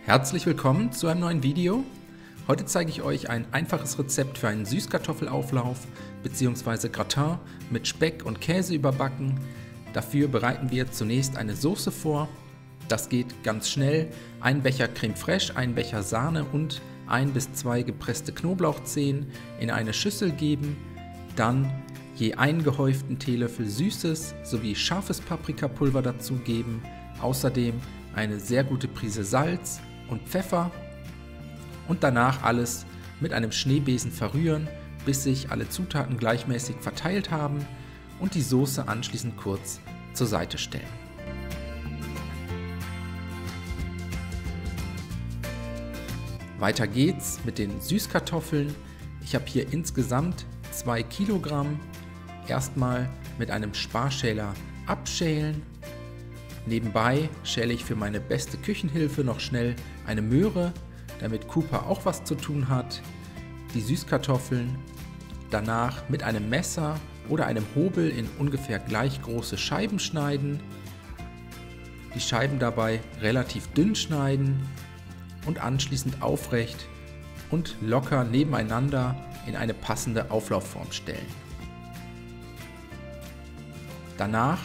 Herzlich willkommen zu einem neuen Video. Heute zeige ich euch ein einfaches Rezept für einen Süßkartoffelauflauf bzw. Gratin mit Speck und Käse überbacken. Dafür bereiten wir zunächst eine Soße vor. Das geht ganz schnell. Ein Becher Creme Fraiche, ein Becher Sahne und 1 bis 2 gepresste Knoblauchzehen in eine Schüssel geben. Dann je einen gehäuften Teelöffel süßes sowie scharfes Paprikapulver dazugeben. Außerdem eine sehr gute Prise Salz und Pfeffer und danach alles mit einem Schneebesen verrühren, bis sich alle Zutaten gleichmäßig verteilt haben und die Soße anschließend kurz zur Seite stellen. Weiter geht's mit den Süßkartoffeln. Ich habe hier insgesamt 2 Kilogramm. Erstmal mit einem Sparschäler abschälen. Nebenbei schäle ich für meine beste Küchenhilfe noch schnell eine Möhre, damit Cooper auch was zu tun hat. Die Süßkartoffeln danach mit einem Messer oder einem Hobel in ungefähr gleich große Scheiben schneiden. Die Scheiben dabei relativ dünn schneiden und anschließend aufrecht und locker nebeneinander in eine passende Auflaufform stellen. Danach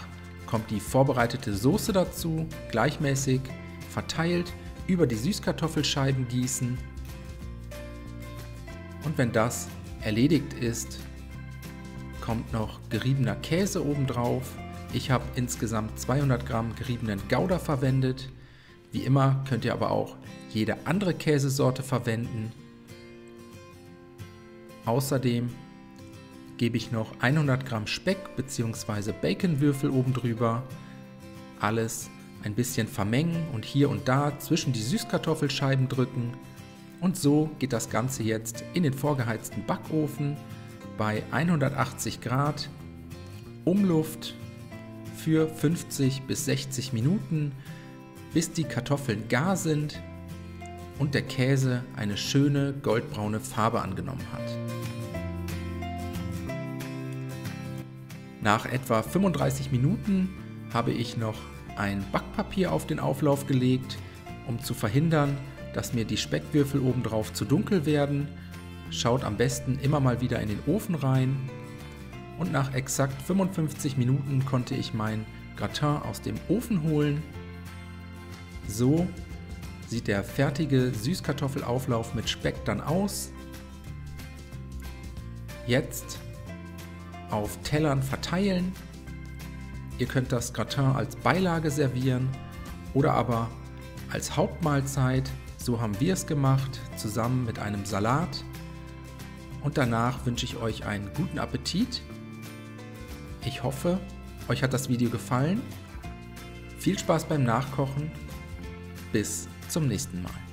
kommt die vorbereitete Soße dazu, gleichmäßig verteilt über die Süßkartoffelscheiben gießen. Und wenn das erledigt ist, kommt noch geriebener Käse obendrauf. Ich habe insgesamt 200 Gramm geriebenen Gouda verwendet. Wie immer könnt ihr aber auch jede andere Käsesorte verwenden. Außerdem gebe ich noch 100 Gramm Speck bzw. Baconwürfel oben drüber. Alles ein bisschen vermengen und hier und da zwischen die Süßkartoffelscheiben drücken. Und so geht das Ganze jetzt in den vorgeheizten Backofen bei 180 Grad Umluft für 50 bis 60 Minuten, bis die Kartoffeln gar sind und der Käse eine schöne goldbraune Farbe angenommen hat. Nach etwa 35 Minuten habe ich noch ein Backpapier auf den Auflauf gelegt, um zu verhindern, dass mir die Speckwürfel obendrauf zu dunkel werden. Schaut am besten immer mal wieder in den Ofen rein. Und nach exakt 55 Minuten konnte ich mein Gratin aus dem Ofen holen. So sieht der fertige Süßkartoffelauflauf mit Speck dann aus. Jetzt auf Tellern verteilen. Ihr könnt das Gratin als Beilage servieren oder aber als Hauptmahlzeit. So haben wir es gemacht, zusammen mit einem Salat. Und danach wünsche ich euch einen guten Appetit. Ich hoffe, euch hat das Video gefallen. Viel Spaß beim Nachkochen. Bis zum nächsten Mal.